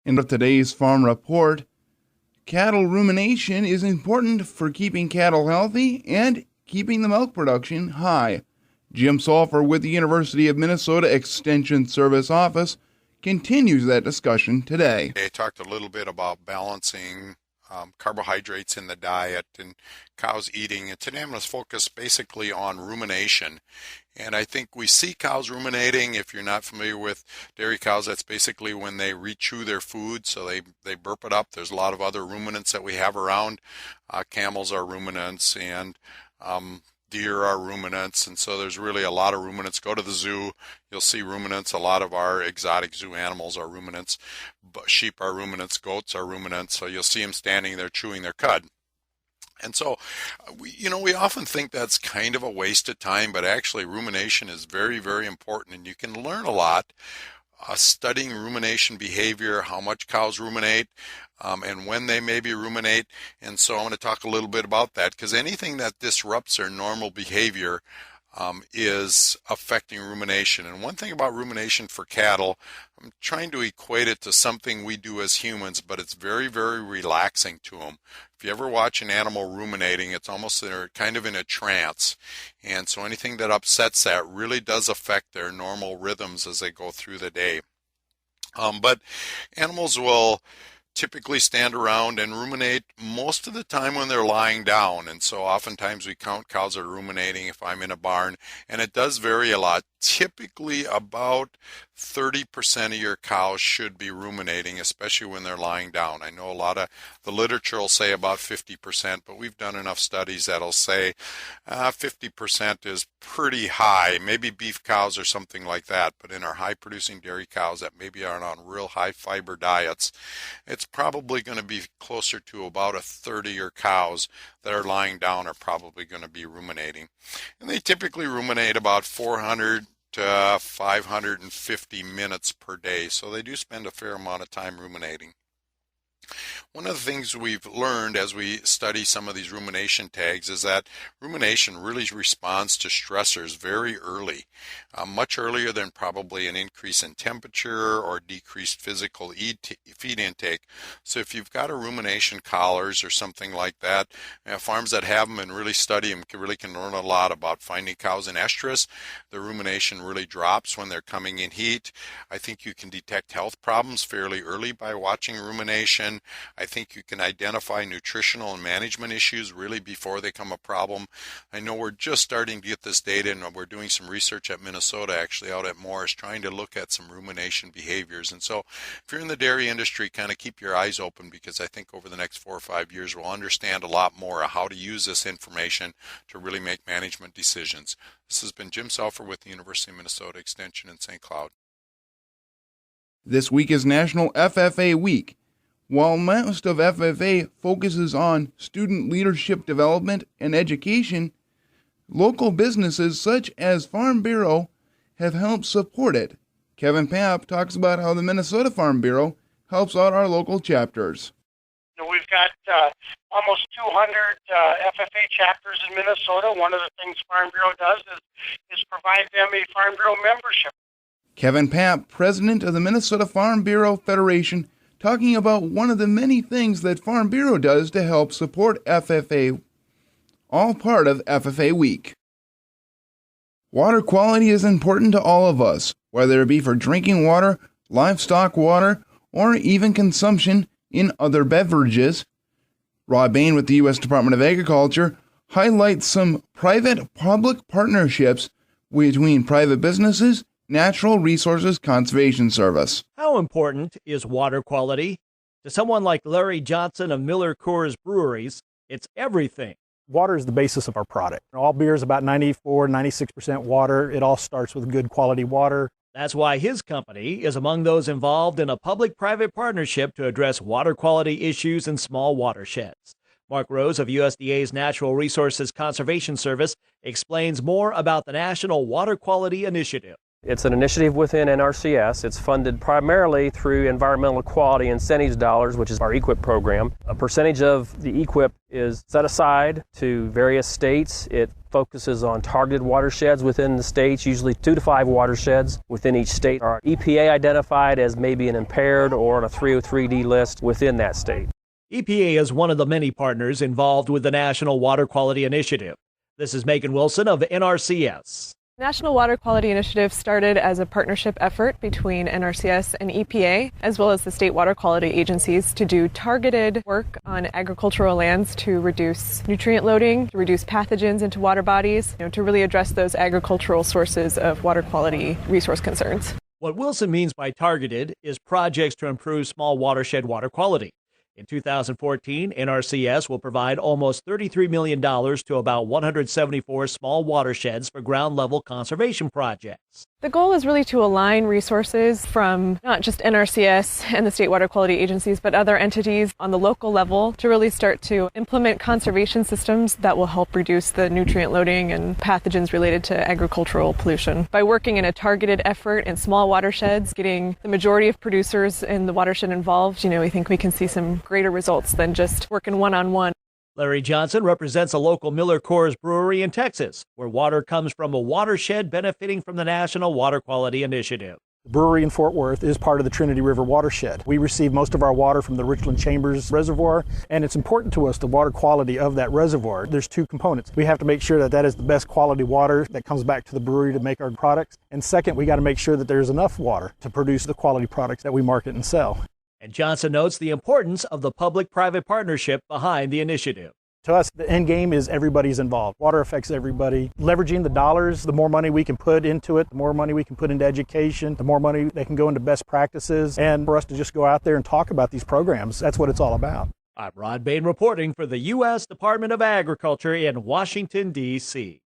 In today's farm report, cattle rumination is important for keeping cattle healthy and keeping the milk production high. Jim Sulphur with the University of Minnesota Extension Service Office continues that discussion today. I talked a little bit about balancing carbohydrates in the diet and cows eating, and today I'm going to focus basically on rumination. And I think we see cows ruminating. If you're not familiar with dairy cows, that's basically when they rechew their food, so they burp it up. There's a lot of other ruminants that we have around. Camels are ruminants, and deer are ruminants, and so there's really a lot of ruminants. Go to the zoo, you'll see ruminants. A lot of our exotic zoo animals are ruminants. Sheep are ruminants, goats are ruminants, so you'll see them standing there chewing their cud. And so, we often think that's kind of a waste of time, but actually rumination is very, very important, and you can learn a lot studying rumination behavior, how much cows ruminate, and when they maybe ruminate. And so I'm going to talk a little bit about that, because anything that disrupts their normal behavior is affecting rumination. And one thing about rumination for cattle, I'm trying to equate it to something we do as humans, but it's very, very relaxing to them. If you ever watch an animal ruminating, it's almost they're kind of in a trance. And so anything that upsets that really does affect their normal rhythms as they go through the day. But animals will typically stand around and ruminate most of the time when they're lying down. And so oftentimes we count cows that are ruminating if I'm in a barn, and it does vary a lot. Typically about 30% of your cows should be ruminating, especially when they're lying down. I know a lot of the literature will say about 50%, but we've done enough studies that'll say 50% is pretty high. Maybe beef cows or something like that, but in our high producing dairy cows that maybe aren't on real high fiber diets, it's probably going to be closer to about a third of your cows that are lying down are probably going to be ruminating. And they typically ruminate about 400 to 550 minutes per day, so they do spend a fair amount of time ruminating. One of the things we've learned as we study some of these rumination tags is that rumination really responds to stressors very early, much earlier than probably an increase in temperature or decreased physical feed intake. So if you've got a rumination collars or something like that, farms that have them and really study them can learn a lot about finding cows in estrus. The rumination really drops when they're coming in heat. I think you can detect health problems fairly early by watching rumination. I think you can identify nutritional and management issues really before they become a problem. I know we're just starting to get this data, and we're doing some research at Minnesota, actually out at Morris, trying to look at some rumination behaviors. And so if you're in the dairy industry, kind of keep your eyes open, because I think over the next 4 or 5 years we'll understand a lot more of how to use this information to really make management decisions. This has been Jim Sulphur with the University of Minnesota Extension in St. Cloud. This week is National FFA Week. While most of FFA focuses on student leadership development and education, local businesses such as Farm Bureau have helped support it. Kevin Papp talks about how the Minnesota Farm Bureau helps out our local chapters. We've got almost 200 FFA chapters in Minnesota. One of the things Farm Bureau does is provide them a Farm Bureau membership. Kevin Papp, president of the Minnesota Farm Bureau Federation, talking about one of the many things that Farm Bureau does to help support FFA, all part of FFA Week. Water quality is important to all of us, whether it be for drinking water, livestock water, or even consumption in other beverages. Rod Bain with the U.S. Department of Agriculture highlights some private-public partnerships between private businesses, Natural Resources Conservation Service. How important is water quality? To someone like Larry Johnson of Miller Coors Breweries, it's everything. Water is the basis of our product. All beer is about 96% water. It all starts with good quality water. That's why his company is among those involved in a public-private partnership to address water quality issues in small watersheds. Mark Rose of USDA's Natural Resources Conservation Service explains more about the National Water Quality Initiative. It's an initiative within NRCS. It's funded primarily through environmental quality incentives dollars, which is our EQIP program. A percentage of the EQIP is set aside to various states. It focuses on targeted watersheds within the states, usually 2 to 5 watersheds within each state are EPA identified as maybe an impaired or on a 303D list within that state. EPA is one of the many partners involved with the National Water Quality Initiative. This is Megan Wilson of NRCS. National Water Quality Initiative started as a partnership effort between NRCS and EPA, as well as the state water quality agencies, to do targeted work on agricultural lands to reduce nutrient loading, to reduce pathogens into water bodies, to really address those agricultural sources of water quality resource concerns. What Wilson means by targeted is projects to improve small watershed water quality. In 2014, NRCS will provide almost $33 million to about 174 small watersheds for ground-level conservation projects. The goal is really to align resources from not just NRCS and the state water quality agencies, but other entities on the local level to really start to implement conservation systems that will help reduce the nutrient loading and pathogens related to agricultural pollution. By working in a targeted effort in small watersheds, getting the majority of producers in the watershed involved, we think we can see some greater results than just working one-on-one. Larry Johnson represents a local Miller Coors brewery in Texas, where water comes from a watershed benefiting from the National Water Quality Initiative. The brewery in Fort Worth is part of the Trinity River watershed. We receive most of our water from the Richland Chambers Reservoir, and it's important to us the water quality of that reservoir. There's 2 components. We have to make sure that that is the best quality water that comes back to the brewery to make our products. And second, we got to make sure that there's enough water to produce the quality products that we market and sell. And Johnson notes the importance of the public-private partnership behind the initiative. To us, the end game is everybody's involved. Water affects everybody. Leveraging the dollars, the more money we can put into it, the more money we can put into education, the more money they can go into best practices, and for us to just go out there and talk about these programs, that's what it's all about. I'm Rod Bain reporting for the U.S. Department of Agriculture in Washington, D.C.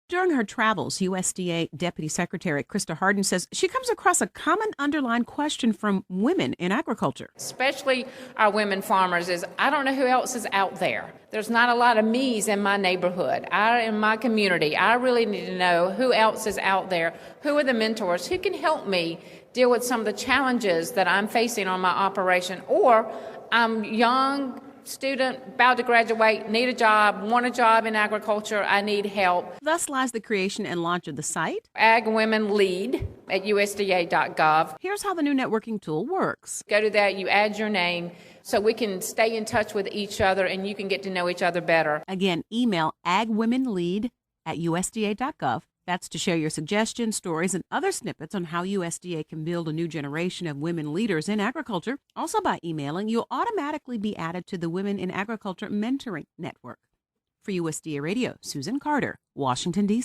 During her travels, USDA Deputy Secretary Krista Harden says she comes across a common underlying question from women in agriculture. Especially our women farmers is, I don't know who else is out there. There's not a lot of me's in my neighborhood, in my community. I really need to know who else is out there. Who are the mentors? Who can help me deal with some of the challenges that I'm facing on my operation? Or I'm young, student, about to graduate, need a job, want a job in agriculture, I need help. Thus lies the creation and launch of the site, Ag Women Lead at USDA.gov. Here's how the new networking tool works. Go to that, you add your name so we can stay in touch with each other and you can get to know each other better. Again, email agwomenlead at USDA.gov. That's to share your suggestions, stories, and other snippets on how USDA can build a new generation of women leaders in agriculture. Also by emailing, you'll automatically be added to the Women in Agriculture Mentoring Network. For USDA Radio, Susan Carter, Washington, D.C.